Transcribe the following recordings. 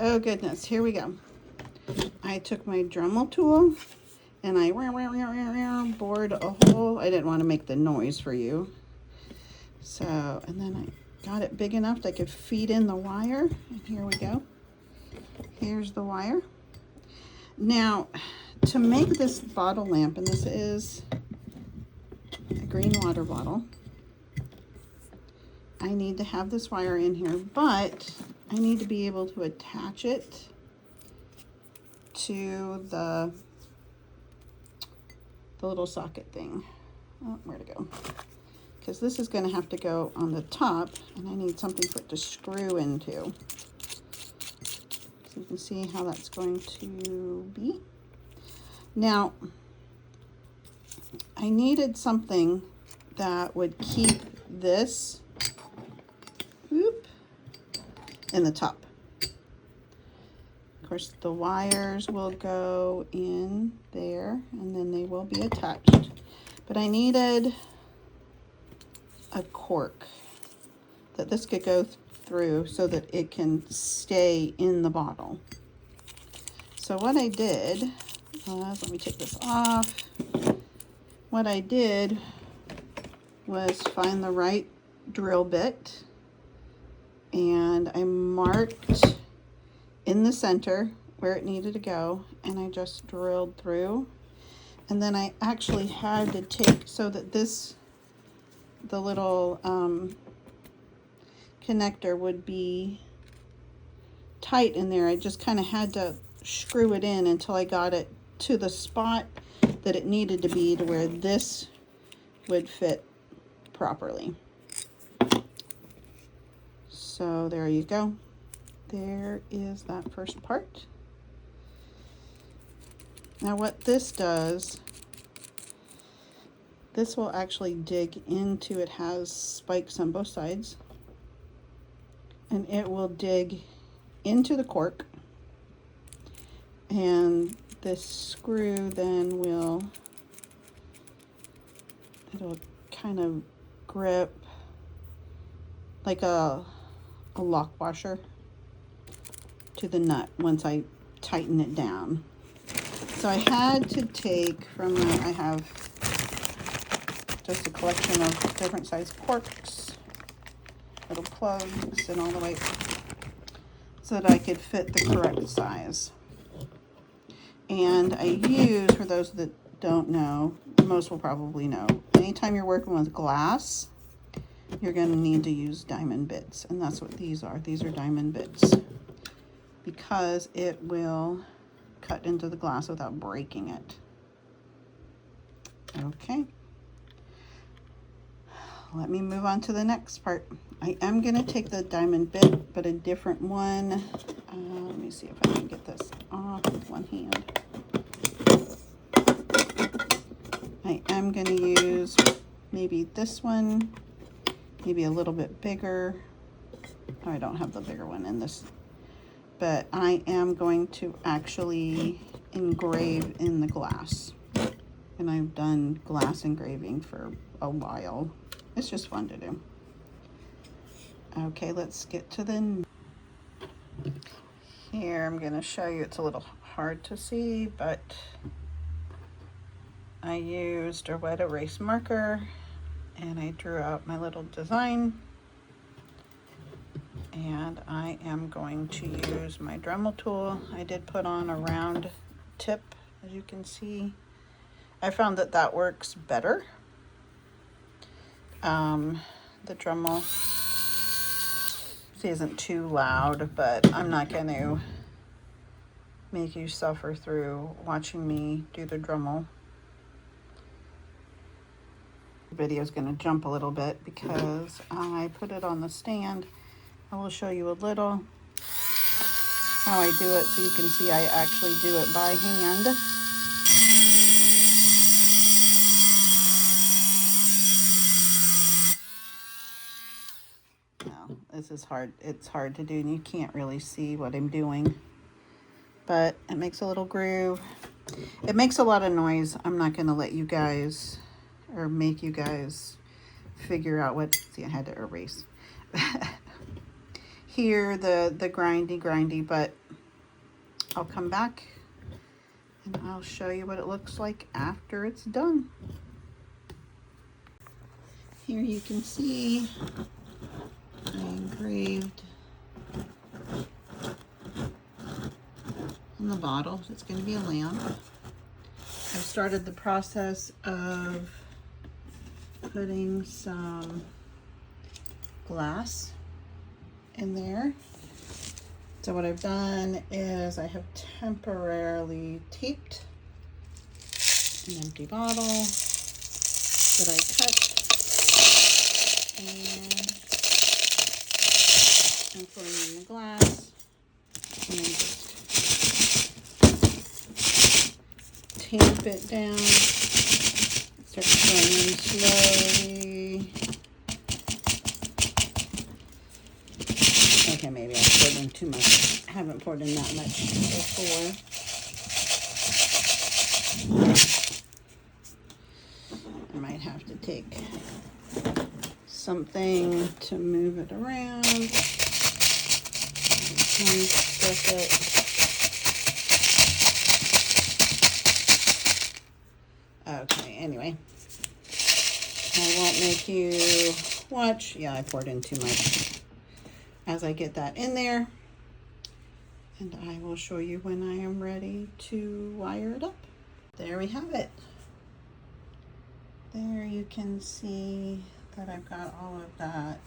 Oh goodness, here we go. I took my Dremel tool and I bored a hole. I didn't want to make the noise for you. So, and then I got it big enough that I could feed in the wire. And here we go. Here's the wire. Now, to make this bottle lamp, and this is a green water bottle, I need to have this wire in here, but I need to be able to attach it to the little socket thing. Oh, where to go? Because this is going to have to go on the top, and I need something for it to screw into. So you can see how that's going to be. Now, I needed something that would keep this in the top. Of course, the wires will go in there, and then they will be attached. But I needed a cork that this could go through so that it can stay in the bottle. So what I did was, let me take this off. What I did was find the right drill bit, and I marked in the center where it needed to go, and I just drilled through. And then I actually had to take, so that the little connector would be tight in there. I just kind of had to screw it in until I got it to the spot that it needed to be, to where this would fit properly. So there you go. There is that first part. Now what this does, this will actually dig into, it has spikes on both sides, and it will dig into the cork, and this screw then will, it'll kind of grip like a lock washer to the nut once I tighten it down. So I had to take from I have just a collection of different size corks, little plugs, and all the way, so that I could fit the correct size. And I use, for those that don't know, most will probably know, anytime you're working with glass, you're going to need to use diamond bits, and that's what these are. These are diamond bits, because it will cut into the glass without breaking it. Okay, let me move on to the next part. I am going to take the diamond bit, but a different one. Let me see if I can get this off with one hand. I am going to use maybe this one, maybe a little bit bigger. Oh, I don't have the bigger one in this, but I am going to actually engrave in the glass. And I've done glass engraving for a while. It's just fun to do. Okay, let's get to the, here I'm going to show you, it's a little hard to see, but I used a wet erase marker and I drew out my little design, and I am going to use my Dremel tool. I did put on a round tip, as you can see. I found that that works better. The Dremel isn't too loud, but I'm not going to make you suffer through watching me do the Dremel. The video is going to jump a little bit because I put it on the stand. I will show you a little how I do it, so you can see I actually do it by hand. Now, this is hard. It's hard to do, and you can't really see what I'm doing, but it makes a little groove. It makes a lot of noise. I'm not going to let you guys, or make you guys figure out what, see, I had to erase. hear the grindy, but I'll come back and I'll show you what it looks like after it's done. Here you can see I engraved on the bottle. It's going to be a lamp. I've started the process of putting some glass in there. So what I've done is I have temporarily taped an empty bottle that I cut, and I'm pouring in the glass and then just tamp it down, start pouring in slowly. Okay, maybe I poured in too much. I haven't poured in that much before. I might have to take something to move it around. Okay, anyway. I won't make you watch. Yeah, I poured in too much. As I get that in there, and I will show you when I am ready to wire it up. There we have it. There you can see that I've got all of that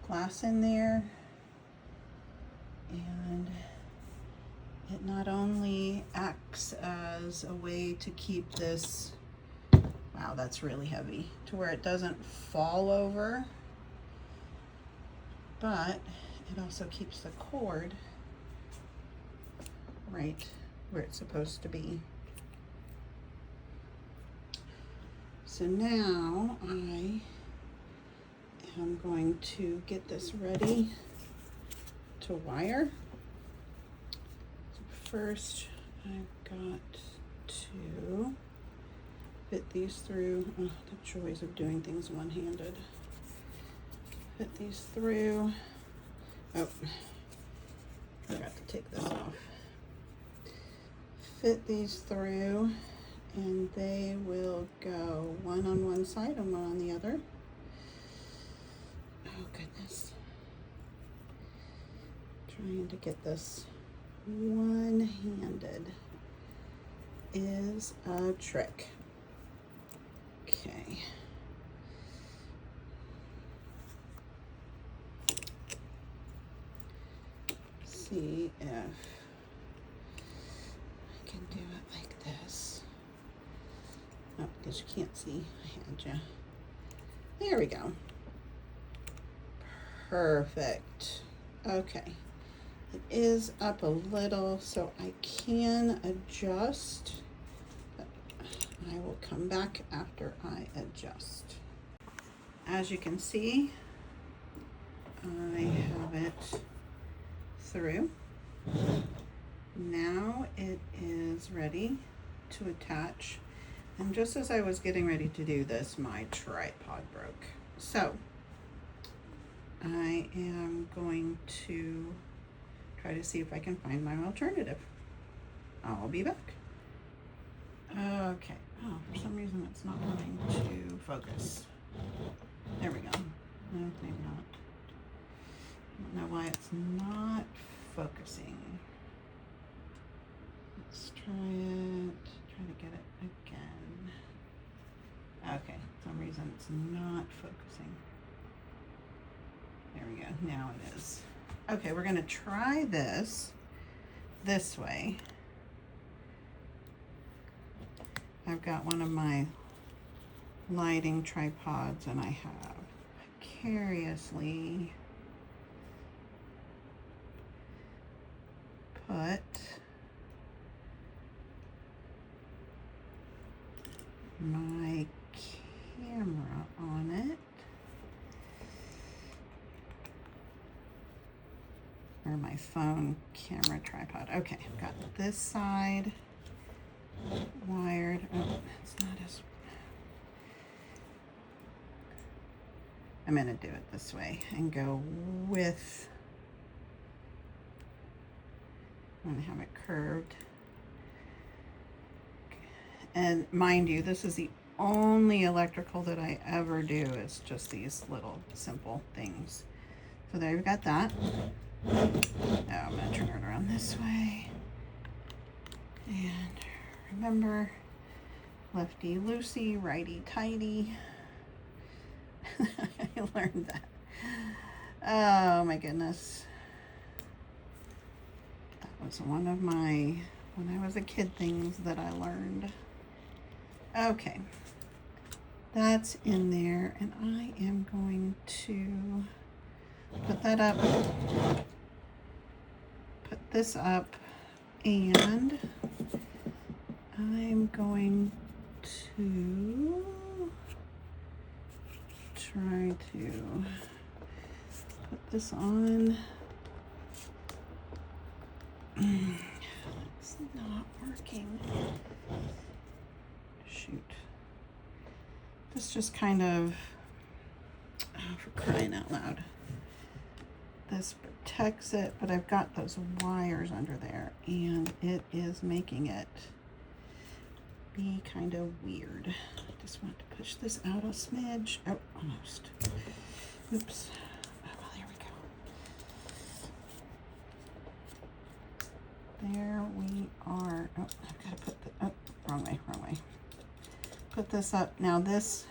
glass in there, and it not only acts as a way to keep this, wow, that's really heavy, to where it doesn't fall over, but it also keeps the cord right where it's supposed to be. So now I am going to get this ready to wire. So first I've got to fit these through. Oh, the joys of doing things one-handed. Fit these through. Oh, forgot to take this off. Fit these through, and they will go one on one side and one on the other. Oh goodness. Trying to get this one-handed is a trick. Okay. See if I can do it like this. Oh, because you can't see. I had you. There we go. Perfect. Okay. It is up a little, so I can adjust. But I will come back after I adjust. As you can see, I have it through. Now it is ready to attach, and just as I was getting ready to do this, my tripod broke. So I am going to try to see if I can find my alternative. I'll be back. Okay. Oh, for some reason it's not wanting to focus. There we go. No, maybe not. I don't know why it's not focusing. Let's try it. Try to get it again. Okay, for some reason it's not focusing. There we go. Now it is. Okay, we're gonna try this way. I've got one of my lighting tripods, and I have precariously put my camera on it, or my phone camera tripod. Okay, I've got this side wired. Oh, it's not as, I'm gonna do it this way and go with I'm gonna have it curved. And mind you, this is the only electrical that I ever do. It's just these little simple things. So there we've got that. Now I'm gonna turn it around this way. And remember, lefty loosey, righty tighty. I learned that. Oh my goodness. That was one of my, when I was a kid, things that I learned. Okay, that's in there, and I am going to put that up, put this up, and I'm going to try to put this on. It's not working. Shoot. This just kind of, oh, for crying out loud. This protects it, but I've got those wires under there, and it is making it be kind of weird. I just want to push this out a smidge. Oh, almost. Oops. Oh, well, there we go. There we are. Oh, I've got to put the, oh, wrong way. Put this up. Now this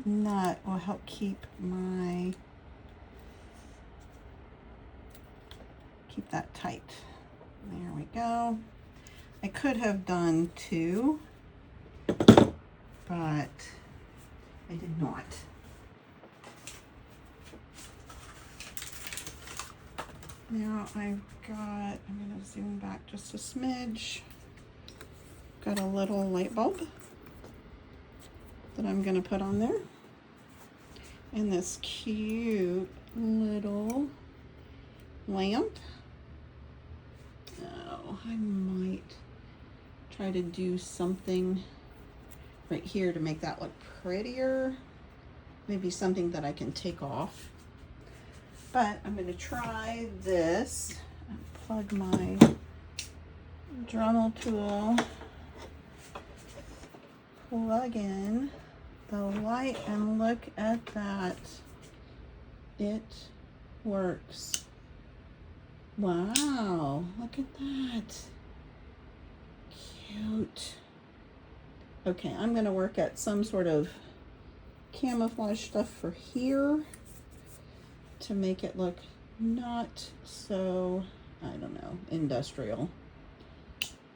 nut will help keep that tight. There we go. I could have done two, but I did not. Now I'm gonna zoom back just a smidge. Got a little light bulb that I'm gonna put on there. And this cute little lamp. Oh, I might try to do something right here to make that look prettier. Maybe something that I can take off. But I'm gonna try this. Plug my Dremel tool. Plug in the light, and look at that. It works. Wow, look at that. Cute. Okay, I'm gonna work at some sort of camouflage stuff for here to make it look not so, I don't know, industrial.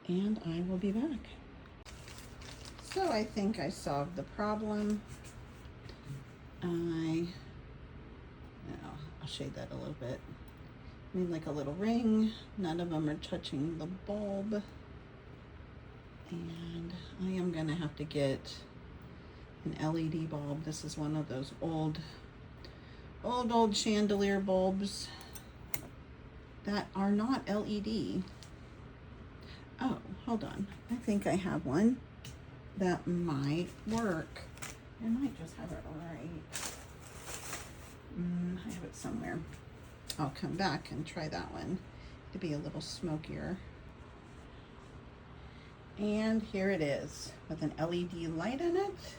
And I will be back. So I think I solved the problem. I'll shade that a little bit. Made like a little ring. None of them are touching the bulb. And I am gonna have to get an LED bulb. This is one of those old chandelier bulbs that are not LED. Oh, hold on. I think I have one that might work. I might just have it right. I have it somewhere. I'll come back and try that one to be a little smokier. And here it is with an LED light in it.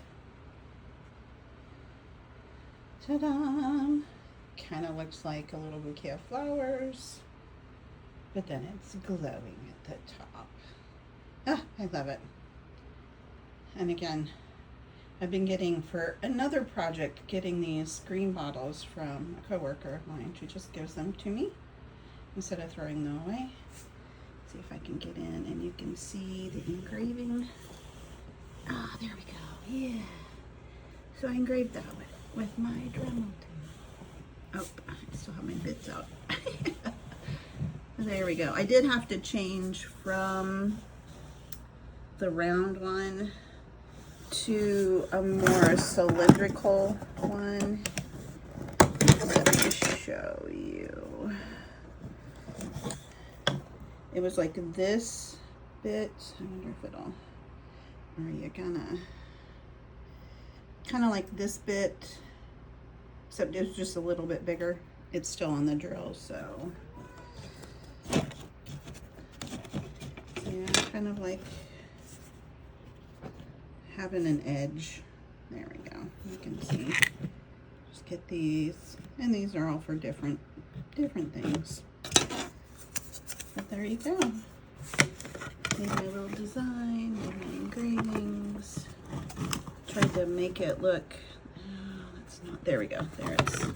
Ta-da! Kind of looks like a little bouquet of flowers, but then it's glowing at the top. Ah, I love it. And again, I've been getting, for another project, getting these green bottles from a coworker of mine. She just gives them to me instead of throwing them away. See if I can get in and you can see the engraving. Ah, there we go. Yeah. So I engraved that with my Dremel tool. Oh, I still have my bits out. There we go. I did have to change from the round one to a more cylindrical one. Let me just show you. It was like this bit. I wonder if it'll, are you gonna, kind of like this bit, except it was just a little bit bigger. It's still on the drill, so kind of like having an edge. There we go. You can see. Just get these, and these are all for different things. But there you go. Made my little design, made my engravings. Tried to make it look. It's not. There we go. There it is.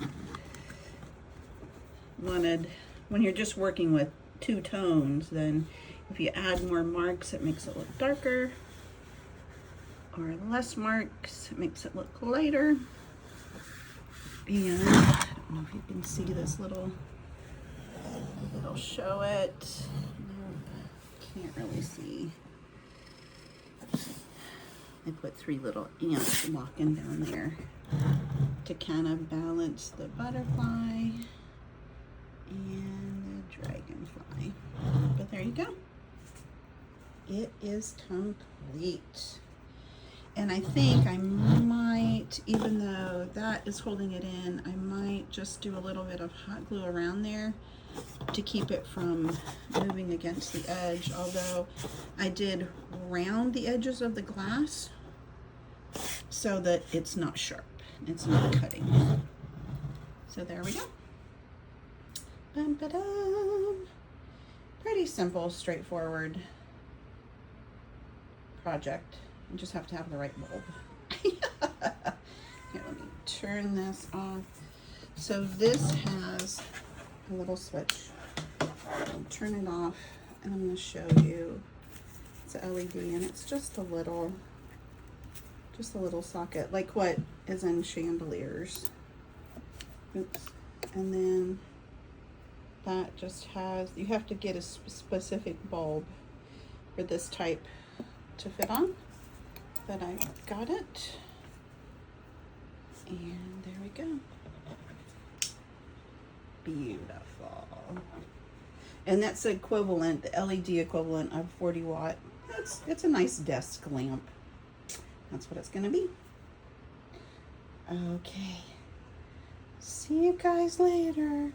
Wanted, when you're just working with two tones, then if you add more marks, it makes it look darker, or less marks, it makes it look lighter. And I don't know if you can see this little, it'll show it. Nope, can't really see. I put 3 little ants walking down there to kind of balance the butterfly and the dragonfly. But there you go. It is complete. And I think I might, even though that is holding it in, I might just do a little bit of hot glue around there to keep it from moving against the edge. Although I did round the edges of the glass so that it's not sharp. It's not cutting. So there we go. Bum, ba-dum. Pretty simple, straightforward project. You just have to have the right bulb. Here, let me turn this off. So this has a little switch. I'll turn it off, and I'm going to show you. It's a LED, and it's just a little socket, like what is in chandeliers. Oops. And then that just has, you have to get a specific bulb for this type to fit on, but I got it, and there we go. Beautiful. And that's equivalent, the LED equivalent of 40 watt. It's a nice desk lamp. That's what it's gonna be. Okay. See you guys later.